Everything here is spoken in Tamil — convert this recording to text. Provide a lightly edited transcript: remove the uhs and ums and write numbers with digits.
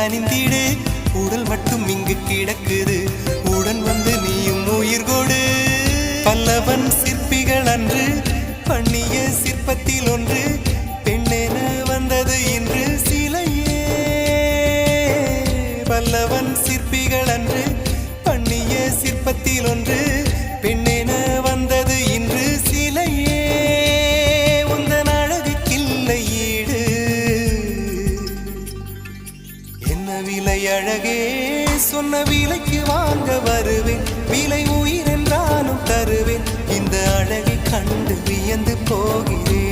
அணிந்திடு உடல் மட்டும் இங்கு கிடக்குது உடன் வந்து நீயும் உயிர் கொடு பல்லவன் சிற்பிகள் அன்று பண்ணிய சிற்பத்தில் ஒன்று பெண்ணென வந்தது இன்று சிலையே பல்லவன் சிற்பிகள் அன்று பண்ணிய சிற்பத்தில் ஒன்று பெண்ணென வந்தது இன்று சிலையே உந்தன் அழகுக்கில்லை ஈடு என்ன விலை அழகே சொன்ன விலைக்கு வாங்க வருவேன் விலை உயிர் என்றாலும் தருவேன் இந்த அழகை கண்டு வியந்து போகிறேன்